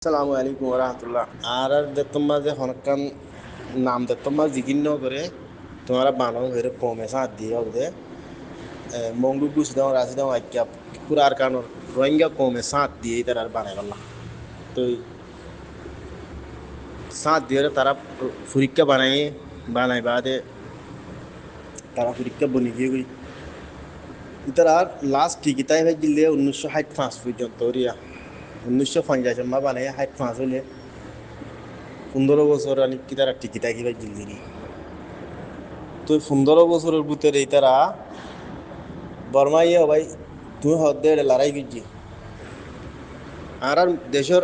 আসসালামু আলাইকুম রহমতুল্লাহ। আর তোমার যে হনকান নাম দে তোমার জিকির ন করে তোমার বানো হয়ে কমে সাঁত দিয়ে হবে মঙ্গু গুছ দাও রাশি দাও আজ্ঞা পুরা আর কানোর রোহিঙ্গা কমে সাঁত দিয়ে তার আর বানাই পারলাম তো সাঁত দিয়ে তারা পরীক্ষা বানাই বাদে তারা পরীক্ষা বনি গিয়ে গই তারা লাস্ট টিকিটাই হয়ে দিলে 1965 পর্যন্ত রিয়া 1950 মা বানাই 65 হলে 15 বছর আনি কি তারা টিকিটা কি ভাই দিল্লি তো 15 বছরের ভিতরে এই তারা বর্মাইয়া ভাই তুমি হদ্দে লড়াই করছি আর দেশের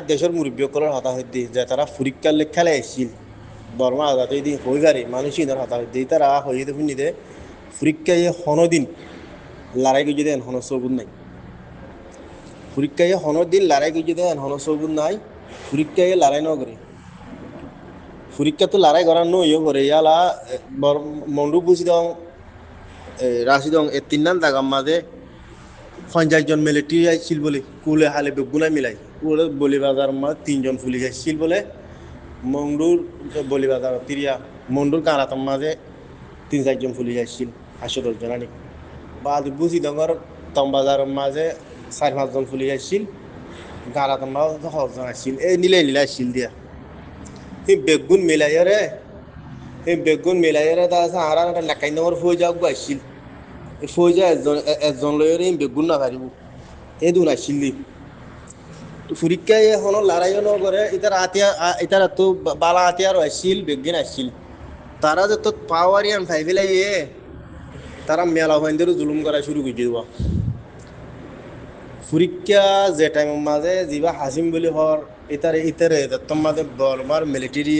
দেশের মুরব্বীসকলের হতা হইতে যে তারা পরীক্ষার লেখালে এসেছিল বর্মা আজাতে দিন হয়ে গাড়ি মানুষই ধর হতা হইতে তারা হয়ে দেখুন নিতে পরীক্ষায় হনদিন লড়াই করছি দেন হন সবুদ নাই পরীক্ষায় হনদিন লড়াই করছি দেন হন সবুদ নাই পরীক্ষায় লড়াই ন করে পরীক্ষা তো লড়াই করার নইও করে ইয়ালা মন্ডু বুঝি দং রাশি দং এ তিন নাম দাগাম মাঝে 50 জন মিলিটারি আসছিল বলে কুলে হালে বেগুনা মিলাই ওরা বলিবাজার মা 3 জন পুলিশ আসছিল বলে মংডুর বলিবাজার তিরিয়া মন্ডুর কারাতাম মাঝে 3-4 জন পুলিশ আসছিল 510 জন আনি বাদ বুঝি ডঙ্গর তমবাজারের মাঝে 4-5 জন পুলিশ আসছিল কারাতাম মাঝে 10 জন আসছিল এই নিলে আসছিল দিয়া এই বেগুন মিলাইয়ারে তা আছে আর একটা লাকাই নম্বর ফই যাওক আসছিল ফই যা একজন লয়ের বেগুন না পারিব এই দুন আসছিল পরীক্ষায় এখনো লড়াইও নগরে ইতারা তো বালা হাতিয়ারও আসছিল বেগিন আসছিল তারা যত পাওয়ারিয়ান ভাই ফেলাই তারা মেলা ভাইদেরও জুলুম করা শুরু করে দিব পরীক্ষা যে টাইমের মাঝে যিবা হাসিম বলি হর ইতারে তোমাদের বর্মার মিলিটারি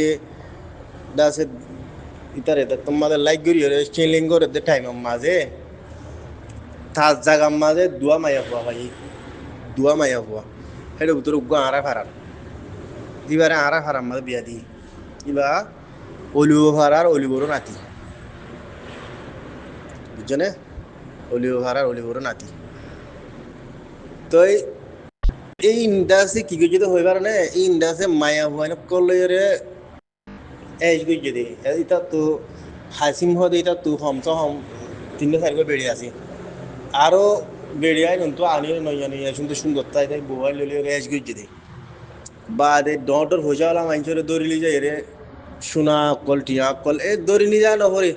আছে ইতারে তোমাদের লাইক করি স্টেলিং করে টাইমের মাঝে তার জায়গার মাঝে দুয়া মাইয়া হওয়া ভাই দুয়া মাইয়া হওয়া সেটা ভিতরে উগ্র আড়া ফারার দিবারে আড়া ফারার মাঝে বিয়া দি কিবা অলিও ফারার অলিবরও নাতি বুঝছনে অলিও ফারার অলিবরও নাতি তো এই ইন্ডাস্ট্রি কি করছে তো হইবার না এই ইন্ডাস্ট্রি মায়া হওয়া না করলে এজ করছে দে এটা তো হাসিম হদে এটা তো হম 3-4 বেড়ে আছে আরো বেড়ে আয় তো আনিও নয় জানি শুনতে সুন্দর তাই মোবাইল লইলে এজ করছে দে বাদে ডর হয়ে যাওয়া মানুষের দৌড়ি লি যায় রে সোনা কল টিয়া কল এ দৌড়ি নিয়ে যায় নপরে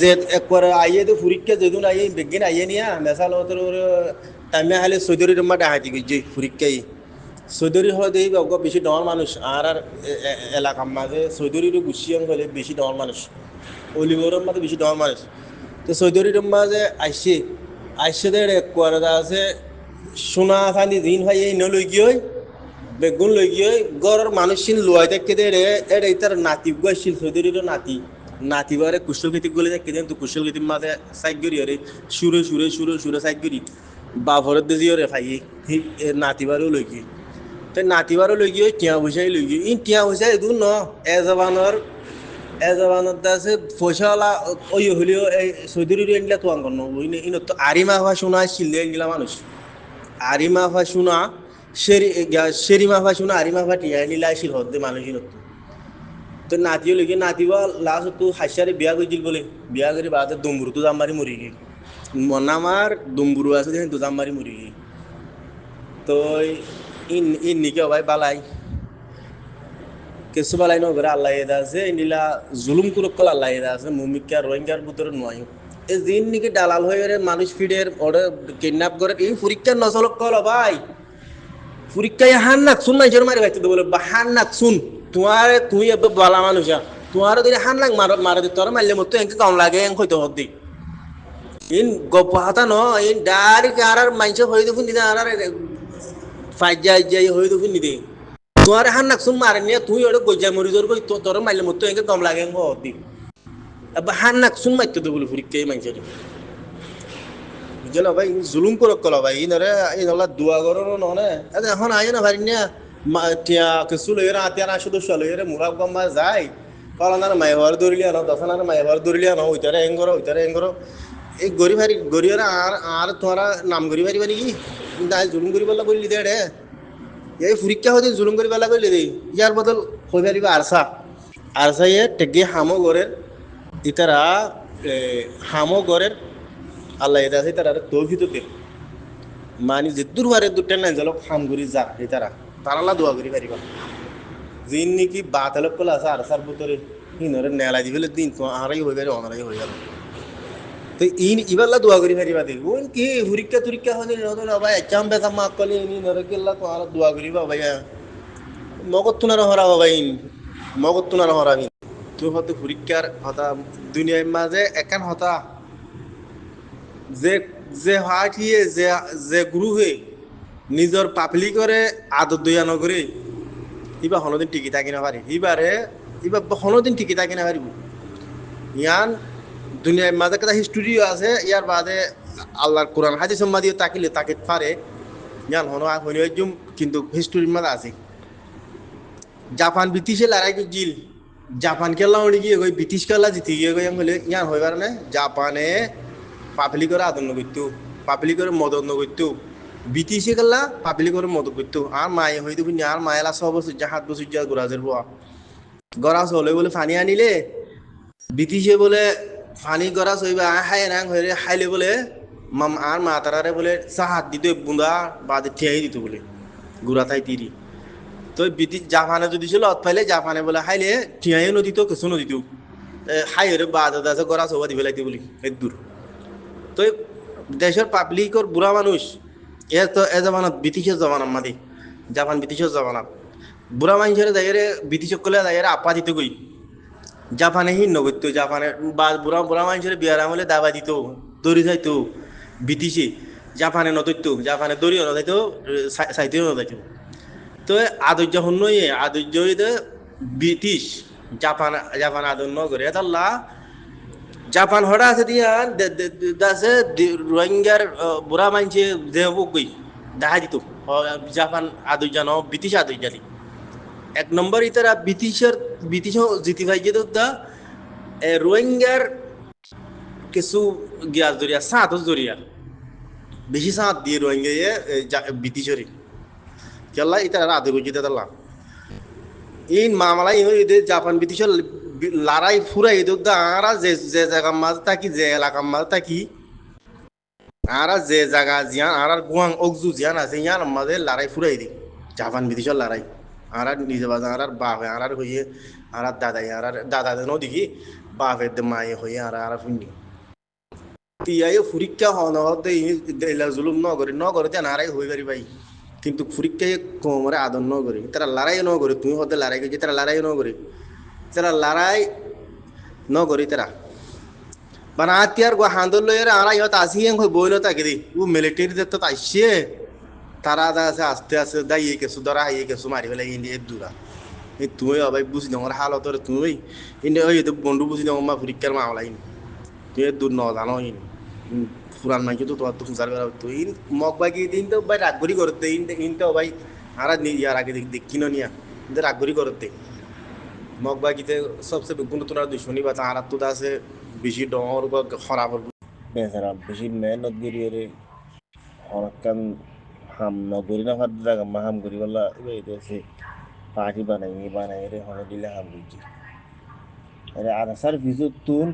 যে একবার আইয়ে তো পরীক্ষা যেদিন আইয়ে বেগিন আইয়ে নিয়া মেশাল টাইমে হালে চৌধুরীর মা ডাহাতি করছে পরীক্ষায় চৌধুরী হয় দেখি বেশি ডর মানুষ আর এলাকার মাঝে চৌধুরীরও গুছিয়ে হলে বেশি ডর মানুষ অলিগরের মাঝে বেশি ডর মানুষ তো চৌধুরীর মাঝে আইসে দের একবার আছে সোনা ফানি দিন ভাই এই নলই গিয়ে বেগুন লই গিয়ে গড়ের মানুষিন লোয়াই দেখে দে এটা তার নাতি আসছিল চৌধুরীর নাতি বারে কুশল খেতি গলে দেখে দেন তো কুশল খেতির মাঝে সাইড করি আরে সুরে সাইড করি বাভরের দিয়ে রে ভাই নাতিবারও লই গিয়ে তো নাতিবারও লই গিয়ে টিয়া পয়সাই লই গিয়ে ই টিয়া পয়সা এদুন ন এজবানোর আছে পয়সাওয়ালা ওই হলেও এই চৌধুরীর এনলা তো আঙ্গন ইন তো আরিমা হওয়া শোনা আসছিল এনগুলা মানুষ আরিমা হওয়া শোনা শেরি মাফা শোনা আরিমা ফা টিয়া নিলা আসছিল হদ্দে মানুষের তো নাতিও লইগে নাতিবা লাস্ট তো হাসিয়ারে বিয়া করছিল বলে বিয়া করে বাদে দম্বুরু তো জাম মারি মরি গিয়ে মনামার দম্বুরু আছে দেখেন তো জাম মারি মরি গিয়ে তো ইন নিকে ভাই বালাই কিছু বালাই নগরে আল্লাহ এদা আছে নীলা জুলুম কুরকল আল্লাহ এদা আছে মুমিকা রোহিঙ্গার ভিতরে নয় এই দিন নিকে দালাল হয়ে মানুষ ফিডের অর্ডার কিডন্যাপ করে এই পরীক্ষার নজলক কল ভাই পরীক্ষায় হান নাক শুন নাই মারি ভাই তো বলে হান নাক শুন তুই এবার বালা মানুষ তোমার যদি হান লাগ মারা দিতে তোর মারলে মতো এঁকে কম লাগে হয়তো হদ্দি ইন গপ হাতা ন ইন ডাইরেক্ট আর মাইনসে হয়ে দেখুন দিদা আর ফাইজ যাই হয়ে দেখুন নিদে তোমার হান নাক শুন মারে নিয়ে তুই ওটা গজ্জা মরি তোর তোর মারলে মতো এঁকে কম লাগে হদ্দি এবার হান নাক শুন মারতে তো বলে পরীক্ষায় মাইনসে বুঝলো ভাই জুলুম করে কল ভাই ইনরে ইনলা দুয়া গরর ননে এখন আয় না ভারি না টিয়া কিছু লইরা আতিয়ার সদস্য লইরে মুরাব গম্মা যায় কলানার মাইবার দৌড়িলিয়া ন দশনার মাইবার দৌড়িলিয়া ন ওইটারে এঙ্গর এই গরিবের আর তোমারা নাম গরি পারিবা নাকি জুলুম করি বললা বললি দে এই পরীক্ষা হতে জুলুম করে পেলা কইলে দেই ইয়ার বদল হয়ে পারিবা আরসা আরসাইয়ে টেকি হামো গড়ের ইতারা হামো গড়ের আল্লাহ এটা আছে তারা তৌহিদতে মানে যে দুর্বারে দুটা নাই জলক হাম করি যা ইতারা তারালা দোয়া করি পারিবা জিন নাকি বাতালক কলা আছে আরসার ভিতরে হিনরে নেলা দিবেলে দিন তো আরাই হয়ে গেল অনারাই হয়ে গেল তো ইবাল্লা দোয়া করি পারিবা দে ওন কি পরীক্ষা তুরীক্ষা হলে নতুন ভাই চাম বেকা মা কলি নি নরে কেল্লা তো আর দোয়া করিবা ভাইয়া মগত তুনার হরা ভাই মগত তুনার হরা তুই হতে পরীক্ষার হতা দুনিয়ার মাঝে একান হতা যে যে হাটিয়ে যে যে গুরু হয়ে নিজের পাপলি করে আদর দয়া নগরে ইবা হনদিন টিকি থাকি না পারি ইবারে ইবা হনদিন টিকি থাকি না পারিব ইয়ান দুনিয়ার মাঝে একটা হিস্টোরিও আছে ইয়ার বাদে আল্লাহর কোরআন হাদিস সম্মাদিও তাকিলে তাকে পারে ইয়ান হন কিন্তু হিস্টোরির মাঝে আছে জাপান ব্রিটিশে লড়াই জিল জাপান খেলা উড়ি গিয়ে গই ব্রিটিশ খেলা জিতে গিয়ে গই বলে ইয়ান হইবার না জাপানে পাপলি করে আদর নগরতো পাপলি করে মদত নগরতো ব্রিটিশে খেলা পাপলি করে মদত করতো আর মায়ে হইতো আর মায়েলা 6 বছর যা 7 বছর যা গোরাজের বুয়া গরাস হলে বলে পানি আনিলে ব্রিটিশে বলে পানি গরাস হইবা হাই রাং হইরে হাইলে বলে আর মা তারারে বলে সাহাত দিত বুন্দা বাদে ঠিয়াই দিত বলে গুড়া তাই তিরি তো জাপানে যদি ছিল পাইলে জাপানে বলে হাইলে ঠিয়াই নদীত কিছু নদীত হাই হরে বাদ আছে গড়া সবা দি ফেলাইতে বলি এত দূর তো দেশের পাবলিকর বুড়া মানুষ এ তো এ জমানত ব্রিটিশের জমানার মাদি জাপান ব্রিটিশের জমানাত বুড়া মানুষের দায়েরে ব্রিটিশ কলে দায়েরে আপা দিতে গই জাপানে হিন্ন করতো জাপানে বা বুড়া বুড়া মানুষের বিয়ার আমলে দাবা দিত দড়ি যাইতো ব্রিটিশে জাপানে নদৈতো জাপানে দড়িও নদাইতো সাইতেও নদাইতো তো আদর্য হন আদর্য ব্রিটিশ জাপান জাপান আদর নগরে তাল্লা জাপান হঠাৎ আছে দিয়া আছে রোহিঙ্গার বুড়া মানছে দেহ গই দেখা দিত জাপান আদর্য ন ব্রিটিশ আদর্জালি 1 নম্বর ইতারা ব্রিটিশ জিতি ভাই যে দা রোহিঙ্গার কিছু গ্যাস জরিয়া সাঁত জরিয়া বেশি সাঁত দিয়ে রোহিঙ্গা ব্রিটিশরি কেলা ইতারা আদর করছে তাল্লা ইন মামলা জাপান ব্রিটিশের লড়াই ফুরাই আরা যে যে জায়গার মাঝে থাকি যে এলাকার মাঝে থাকি আরা যে জায়গা জিয়ান আর গুয়াং অকজু জিয়ান আছে ইয়ান মাঝে লড়াই ফুরাই দি জাপান ব্রিটিশের লড়াই আর নিজে বাজা আর বাপ আর হইয়ে আর দাদাই আর দাদা দেনও দেখি বাপের মায়ে হইয়ে আর শুনি তিয়াই পরীক্ষা হন হতে জুলুম নগরে তেন আরাই হয়ে পারি ভাই কিন্তু পরীক্ষায় কমরে আদর নগরে তারা লড়াই নগরে তুমি হতে লড়াই করছি তারা লড়াই নগরে তারা লড়াই নগরে তারা বানা আতিয়ার গো হান্দর লইরে আর ইহত আসি বইল তাকে দি ও মিলিটারিতে তো আসছে তারা আছে আস্তে আস্তে দাইয়ে কেসু ধরা হাইয়ে কেসু মারি ফেলে ইন্ডিয়া দূরা এই তুই অবাই বুঝি তোমার হালত তুই ইন্ডিয়া ওই বন্ধু বুঝি তোমার মা পরীক্ষার মামলা তুই দূর ন জানো পুরান মাইকে তো তোমার তো সুসার করা হতো ইন মগ বাকি দিন তো ভাই রাগরি করতে ইন তো ভাই আর ইয়ার আগে দেখি নিয়া রাগরি করতে মগ বাকিতে সবচেয়ে কোনো তোমার দুশ্মনী বা আর তো আছে বেশি ডর বা খরাব বেচারা বেশি মেহনত করিয়ে হরকান হাম নগরী না ভাত জায়গা মা হাম করি বলা এসে পার্টি বানাই রে হনে দিলে হাম বুঝছি আরে আর সার ভিজু তুন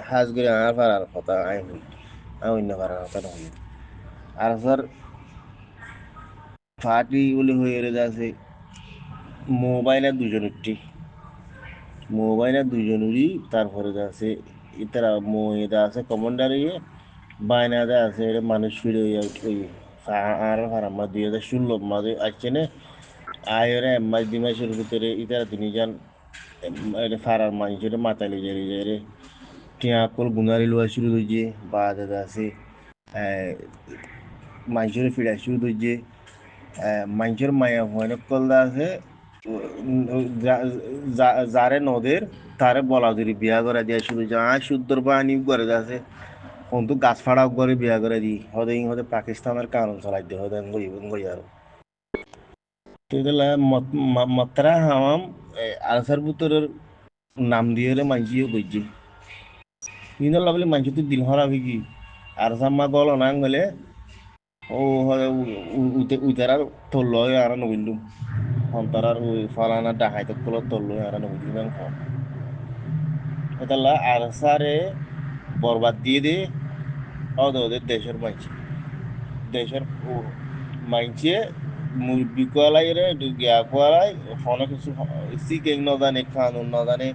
হাজ করে আর পারার কথা আমি অন্য পারার কথা নয় আর স্যার পার্টি বলে হয়ে যাচ্ছে মোবাইলের দুজনেরই তারপরে যাচ্ছে ইতারা এটা আছে কমান্ডার বায়না আছে মানুষ ফিরে ওই আর হারাম্মা 2016 মাঝে আসছে না আয়ের মাস 2 মাসের ভিতরে ইতারা তিনজন ফারার মানুষের মাথা লেগে যায় রে টিয়া কল গুনারি লোয়া শুরু হয়েছে বা দাদা আছে মানুষের ফিরা শুরু হয়েছে মানুষের মায়া হয় কলদা আছে যারে নদের তারে বলা যদি বিয়া করে দিয়া শুরু হয়েছে আর শুদ্ধর বাহিনী করে আছে কিন্তু গাছ ফাড়া করে বিয়া করে দি হতে পাকিস্তানের কানুন চালাই দিয়ে হতে গই আর মাত্রা হামাম আলসার পুতরের নাম দিয়ে মানসিও গইছে কিন্তু লাগলে মানসি তো দিল হরা কি আর সাম্মা গল না গলে ও হয় উইতারার তল্ল আর নবিলুম হন্তারার ওই ফালানা ডাহাই তকল তল্ল আর নবিলুম কম এতালা আর সারে বরবাদ দিয়ে দে ওদের দেশের মাইছে দেশের মাইছে মুরব্বী কোয়ালাই রে গিয়া কোয়ালাই হনে কিছু সিকে ন জানে কানুন ন জানে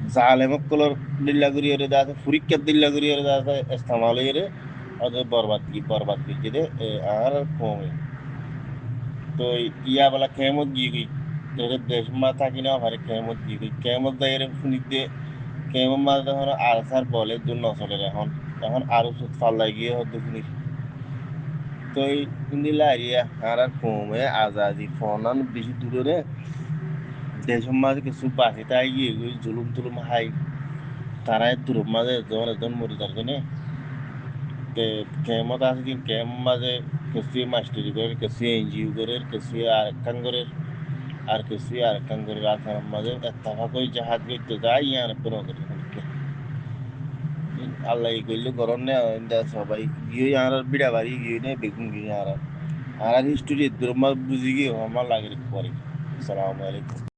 জালেমক কলর দিল্লা করিয়ে রে দাতে ফুরিক্কার দিল্লা করিয়ে রে দাতে ইস্তেমাল রে ওদের বরবাদ কি দে আর কমে তো ইয়া বলা কেমত গিয়ে গই এদের দেশ মা থাকি না হারে কেমত গিয়ে গই কেমত দায়ের শুনিক দে কেমন মাছ তখন আর সার বলে দূর নচলে এখন এখন আরো পাল্লাই গিয়ে হতো শুনি তো এই ইন্দিলা এরিয়া আর কমে আজাদি ফোনান বেশি দূরে দেশের মাঝে কিছু বাসি তাই গিয়ে জুলুম টুলুম হাই তারাই দূর মাঝে জন এজন মরি তার জন্য কেমত আছে দিন কেম মাঝে কিছু মাস্টারি করে কিছু এনজিও করে কিছু আর কান করে আর কিছু আর কান করে রাখার মাঝে এত্তাফা করে জাহাজ করতে যাই ইয়ার কোনো করে আল্লাহ কইলে গরম নে সবাই গিয়ে আর বিড়া বাড়ি গিয়ে নে বেগুন গিয়ে আর হিস্টোরি দূর মাঝ বুঝি গিয়ে আমার লাগে পরে আসসালামু আলাইকুম